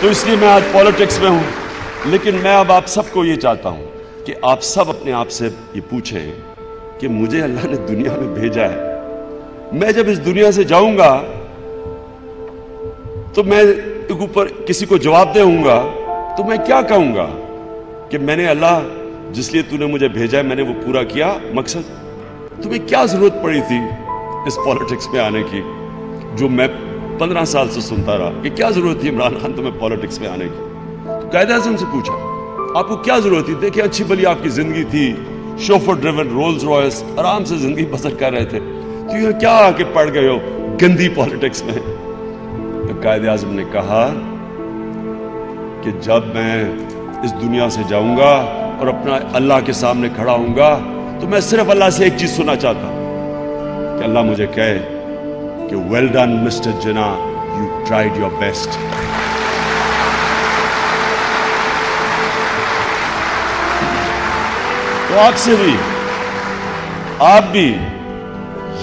تو اس لیے میں آج پالیٹکس میں ہوں، لیکن میں اب آپ سب کو یہ چاہتا ہوں کہ آپ سب اپنے آپ سے یہ پوچھیں کہ مجھے اللہ نے دنیا میں بھیجا ہے، میں جب اس دنیا سے جاؤں گا تو میں اوپر کسی کو جواب دوں گا تو میں کیا کہوں گا کہ میں نے اللہ جس لیے تو نے مجھے بھیجا ہے میں نے وہ پورا کیا مقصد؟ تمہیں کیا ضرورت پڑی تھی اس پالیٹکس میں آنے کی جو میں 15 سال سے سنتا رہا کہ کیا ضرورت تھی عمران خان تمہیں پالیٹکس میں آنے کی؟ تو قائد اعظم سے پوچھا آپ کو کیا ضرورت تھی؟ دیکھیں اچھی بلی آپ کی زندگی تھی، شوفر ڈریون رولز رائس، آرام سے زندگی بسر کر رہے تھے، تو یہ کیا آ کے پڑ گئے ہو گندی پالیٹکس میں؟ تو قائد اعظم نے کہا کہ جب میں اس دنیا سے جاؤں گا اور اپنا اللہ کے سامنے کھڑا ہوں گا تو میں صرف اللہ سے ایک چیز سننا چاہتا ہوں کہ اللہ مجھے کہے کہ well done mister Jinnah, you tried your best. تو آپ سے بھی، آپ بھی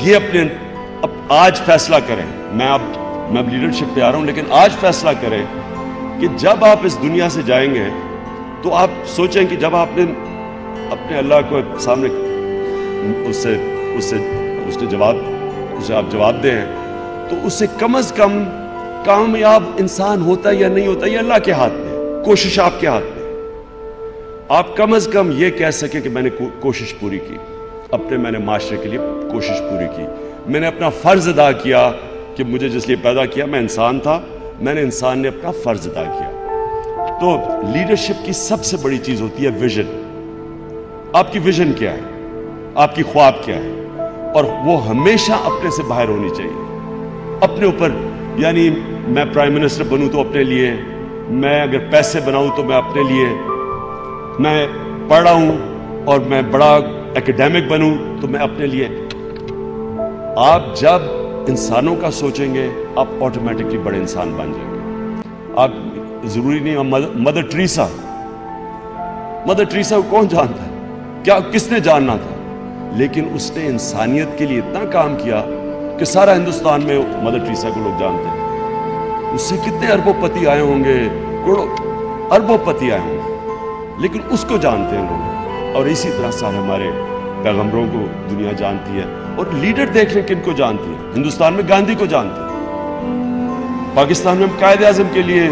یہ اپنے آج فیصلہ کریں، میں اب لیڈرشپ پہ آ رہا ہوں، لیکن آج فیصلہ کریں کہ جب آپ اس دنیا سے جائیں گے تو آپ سوچیں کہ جب آپ نے اپنے اللہ کو سامنے اسے آپ جواب دیں تو اس سے کم از کم کامیاب انسان ہوتا ہے یا نہیں ہوتا یہ اللہ کے ہاتھ میں، کوشش آپ کے ہاتھ میں۔ آپ کم از کم یہ کہہ سکیں کہ میں نے کوشش پوری کی، میں نے معاشرے کے لیے کوشش پوری کی، میں نے اپنا فرض ادا کیا کہ مجھے جس لیے پیدا کیا میں انسان تھا، میں نے انسان نے اپنا فرض ادا کیا۔ تو لیڈرشپ کی سب سے بڑی چیز ہوتی ہے ویژن۔ آپ کی ویژن کیا ہے، آپ کی خواب کیا ہے، اور وہ ہمیشہ اپنے سے باہر ہونی چاہیے، اپنے اوپر۔ یعنی میں پرائم منسٹر بنوں تو اپنے لیے، میں اگر پیسے بناؤں تو میں اپنے لیے، میں پڑھ رہا ہوں اور میں بڑا ایکیڈیمک بنوں تو میں اپنے لیے۔ آپ جب انسانوں کا سوچیں گے آپ آٹومیٹکلی بڑے انسان بن جائیں گے۔ آپ ضروری نہیں، مدر ٹریسا کو کون جانتا ہے؟ کیا کس نے جاننا تھا؟ لیکن اس نے انسانیت کے لیے اتنا کام کیا کہ سارا ہندوستان میں مدر ٹریسا کو لوگ جانتے ہیں۔ اس سے کتنے اربوں پتی آئے ہوں گے، کروڑوں اربوں پتی آئے ہوں گے، لیکن اس کو جانتے ہیں لوگ۔ اور اسی طرح سارے ہمارے پیغمبروں کو دنیا جانتی ہے، اور لیڈر دیکھ لیں کن کو جانتی ہے۔ ہندوستان میں گاندھی کو جانتے ہیں، پاکستان میں ہم قائد اعظم کے لیے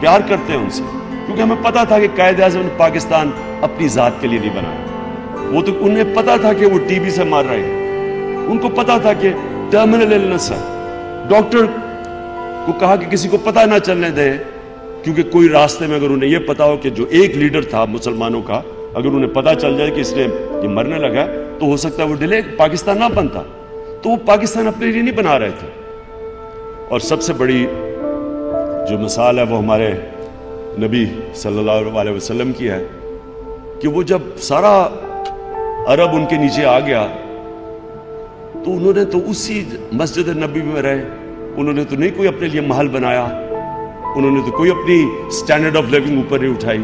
پیار کرتے ہیں ان سے، کیونکہ ہمیں پتا تھا کہ قائد اعظم نے پاکستان اپنی ذات کے لیے نہیں بنایا، وہ تو انہیں پتا تھا کہ وہ ٹی بی سے مار رہے ہیں، ان کو پتا تھا کہ ٹرمینل النس ہے، ڈاکٹر کو کہا کہ کسی کو پتا نہ چلنے دے، کیونکہ کوئی راستے میں اگر انہیں یہ پتا ہو کہ جو ایک لیڈر تھا مسلمانوں کا، اگر انہیں پتا چل جائے کہ اس نے یہ مرنے لگا تو ہو سکتا ہے وہ ڈیلے پاکستان نہ بنتا، تو وہ پاکستان اپنے لیے نہیں بنا رہے تھے۔ اور سب سے بڑی جو مثال ہے وہ ہمارے نبی صلی اللہ علیہ وسلم کی ہے کہ وہ جب سارا عرب ان کے نیچے آ گیا تو انہوں نے تو اسی مسجد نبی میں رہے، انہوں نے تو نہیں کوئی اپنے لیے محل بنایا، انہوں نے تو کوئی اپنی سٹینڈرڈ آف لیونگ اوپر نہیں اٹھائی۔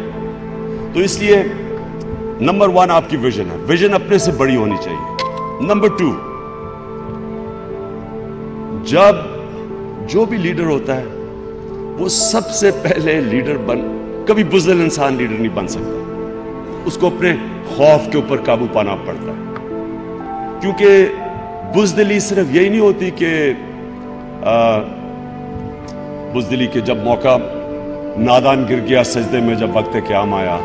تو اس لیے نمبر 1 آپ کی ویژن ہے، ویژن اپنے سے بڑی ہونی چاہیے۔ نمبر 2، جب جو بھی لیڈر ہوتا ہے وہ سب سے پہلے لیڈر کبھی بزدل انسان لیڈر نہیں بن سکتا، اس کو اپنے خوف کے اوپر قابو پانا پڑتا ہے، کیونکہ بزدلی صرف یہی نہیں ہوتی کہ بزدلی کے جب موقع نادان گر گیا سجدے میں جب وقت قیام آیا،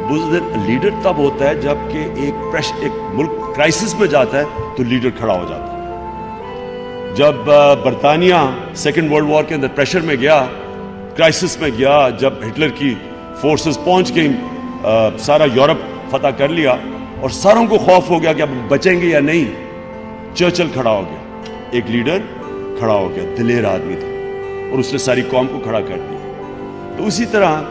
بزدل لیڈر تب ہوتا ہے جب کہ ایک ملک کرائسس میں جاتا ہے تو لیڈر کھڑا ہو جاتا ہے۔ جب برطانیہ سیکنڈ ورلڈ وار کے اندر پریشر میں گیا، کرائسس میں گیا، جب ہٹلر کی فورسز پہنچ گئیں، سارا یورپ فتح کر لیا اور ساروں کو خوف ہو گیا کہ اب بچیں گے یا نہیں، چرچل کھڑا ہو گیا، ایک لیڈر کھڑا ہو گیا، دلیر آدمی تھا، اور اس نے ساری قوم کو کھڑا کر دیا۔ تو اسی طرح